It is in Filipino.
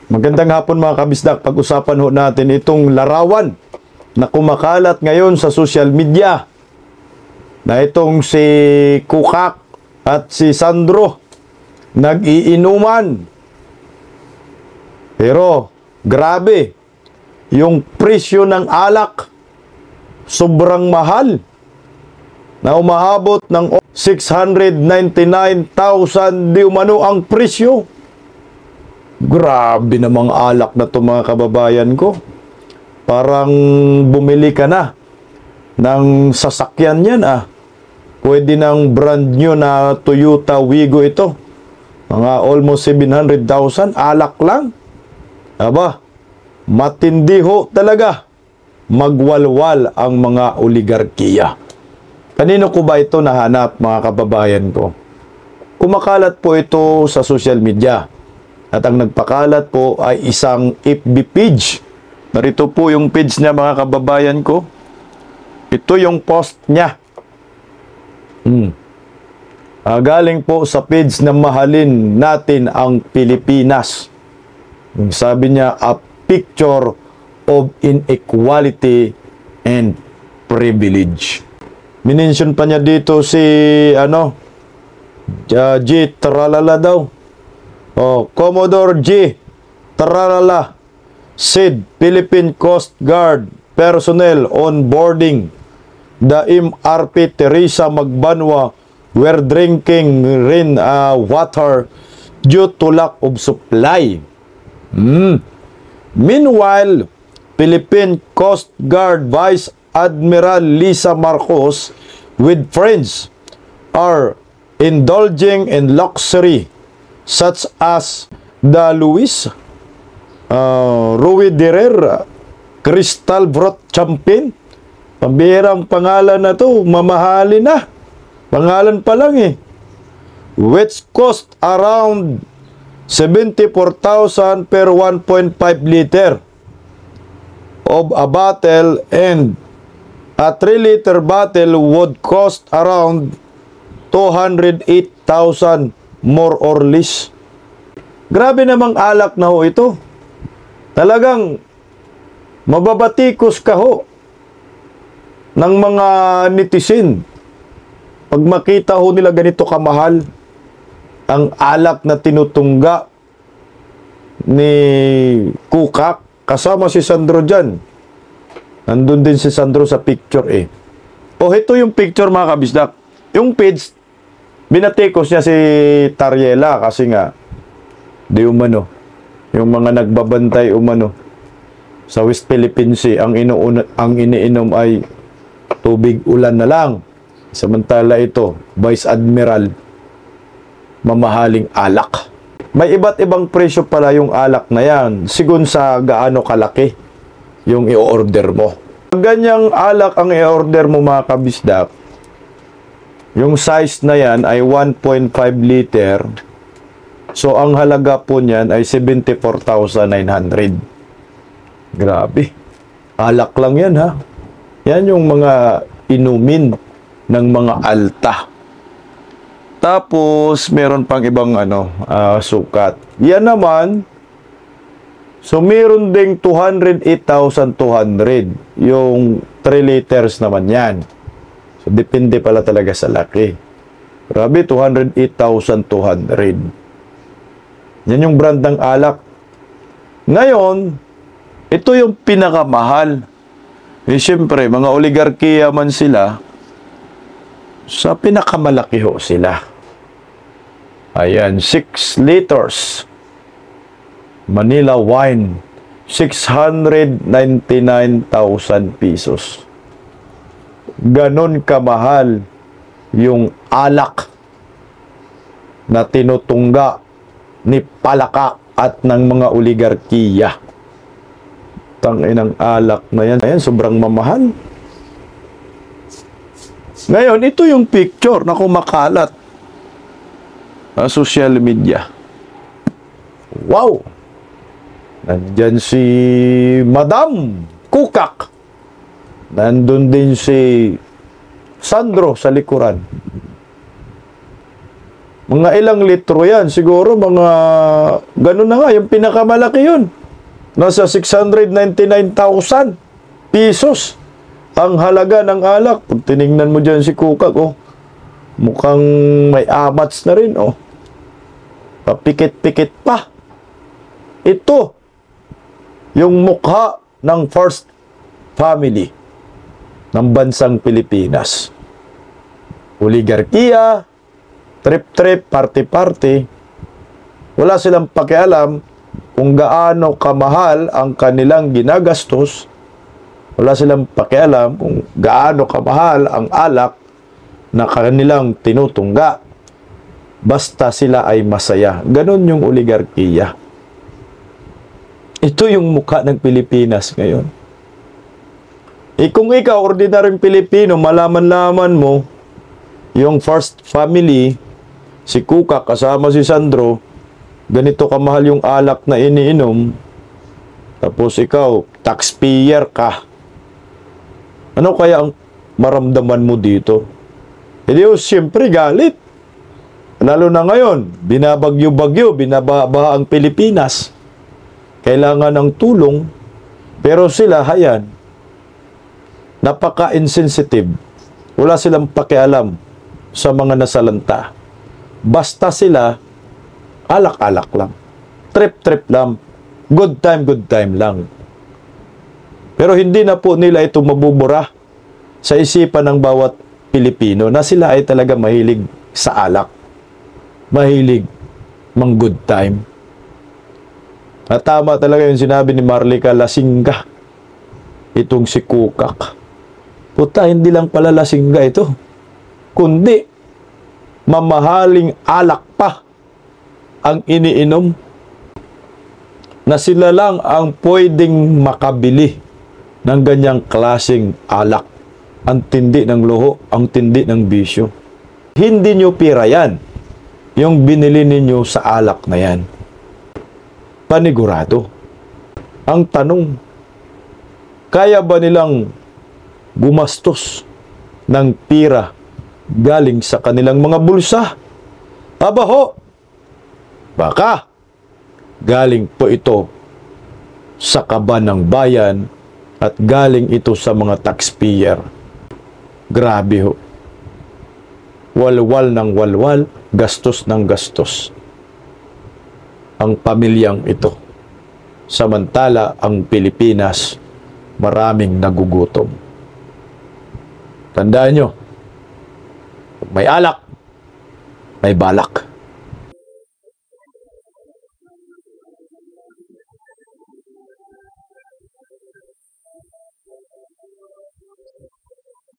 Magandang hapon mga kabisdak. Pag-usapan ho natin itong larawan na kumakalat ngayon sa social media na itong si Kukak at si Sandro nag-iinuman. Pero grabe, yung presyo ng alak sobrang mahal na umaabot ng 699,000 di umano ang presyo. Grabe namang alak na to mga kababayan ko. Parang bumili ka na ng sasakyan yan Pwede ng brand new na Toyota Wigo ito. Mga almost 700,000, alak lang. Aba, matindi ho talaga. Magwalwal ang mga oligarkiya. Kanino ko ba ito nahanap mga kababayan ko? Kumakalat po ito sa social media. At ang nagpakalat po ay isang FB page. Narito po yung page niya mga kababayan ko. Ito yung post niya. Galing po sa page na Mahalin Natin ang Pilipinas. Sabi niya, a picture of inequality and privilege. Minention pa niya dito si G. Tralala daw. Commodore G. Tralala said Philippine Coast Guard personnel on boarding the MRP Teresa Magbanwa were drinking rain water due to lack of supply. Meanwhile, Philippine Coast Guard Vice Admiral Lisa Marcos with friends are indulging in luxury such as the Louis Rui Derer Crystal Brot Champagne. Pambihirang pangalan na to, mamahali na. Pangalan pa lang which cost around 74,000 per 1.5 liter of a bottle, and a 3 liter bottle would cost around 208,000 more or less. Grabe namang alak na ho ito. Talagang mababatikos ka ho ng mga netizen pag makita ho nila ganito kamahal ang alak na tinutungga ni Kukak. Kasama si Sandro dyan. Nandun din si Sandro sa picture ito yung picture mga kabisdak. Yung page, binatikos niya si Tariela kasi nga di umano yung mga nagbabantay umano sa West Philippine Sea ang iniinom ay tubig ulan na lang, samantala ito Vice Admiral mamahaling alak. May iba't ibang presyo pala yung alak na yan sigun sa gaano kalaki yung i-order mo. Ganyang alak ang i-order mo mga kabisdak, yung size na yan ay 1.5 liter. So, ang halaga po niyan ay 74,900. Grabe. Alak lang yan Yan yung mga inumin ng mga alta. Tapos, meron pang ibang sukat. Yan naman, so meron ding 208,200. Yung 3 liters naman yan. So, depende pala talaga sa laki. Grabe, 208,200. Yan yung brand ng alak. Ngayon, ito yung pinakamahal. Siyempre, mga oligarkiya man sila, sa pinakamalaki ho sila. Ayan, 6 liters. Manila wine, 699,000 pesos. Ganon kamahal yung alak na tinutungga ni Palaka at ng mga oligarkiya. Tanginang alak na yan. Ayan, sobrang mamahal. Ngayon, ito yung picture na kumakalat sa social media. Wow! Nandyan si Madam Kukak. Nandun din si Sandro sa likuran. Mga ilang litro yan. Siguro mga ganun na nga. Yung pinakamalaki yun. Nasa 699,000 pesos ang halaga ng alak. Pag tinignan mo dyan si Kukak, oh, mukhang may amats na rin, oh. Papikit-pikit pa. Ito, yung mukha ng first family ng bansang Pilipinas. Oligarkiya, trip-trip, party-party. Wala silang pakialam kung gaano kamahal ang kanilang ginagastos. Wala silang pakialam kung gaano kamahal ang alak na kanilang tinutungga. Basta sila ay masaya. Ganon yung oligarkiya. Ito yung mukha ng Pilipinas ngayon. Kung ikaw, ordinaryong Pilipino, malaman-laman mo, yung first family, si Kuka kasama si Sandro, ganito kamahal yung alak na iniinom, tapos ikaw, taxpayer ka. Ano kaya ang maramdaman mo dito? Hindi, siyempre galit. Lalo na ngayon, binabagyo-bagyo, binabaha ang Pilipinas. Kailangan ng tulong, pero sila, hayan, napaka-insensitive. Wala silang pakialam sa mga nasalanta. Basta sila, alak-alak lang. Trip-trip lang. Good time lang. Pero hindi na po nila ito mabubura sa isipan ng bawat Pilipino na sila ay talaga mahilig sa alak. Mahilig mang good time. At tama talaga yung sinabi ni Marlica, lasingga itong si Kukak. Puta, hindi lang pala lasingga ito, kundi mamahaling alak pa ang iniinom na sila lang ang pwedeng makabili ng ganyang klaseng alak. Ang tindi ng luho, ang tindi ng bisyo. Hindi nyo pira yan, yung binili ninyo sa alak na yan. Panigurado. Ang tanong, kaya ba nilang gumastos ng pira galing sa kanilang mga bulsa? Aba ho, baka galing po ito sa kaban ng bayan at galing ito sa mga taxpayer. Grabe ho. Walwal ng walwal, gastos ng gastos ang pamilyang ito. Samantala, ang Pilipinas, maraming nagugutom. Tandaan nyo, may alak, may balak.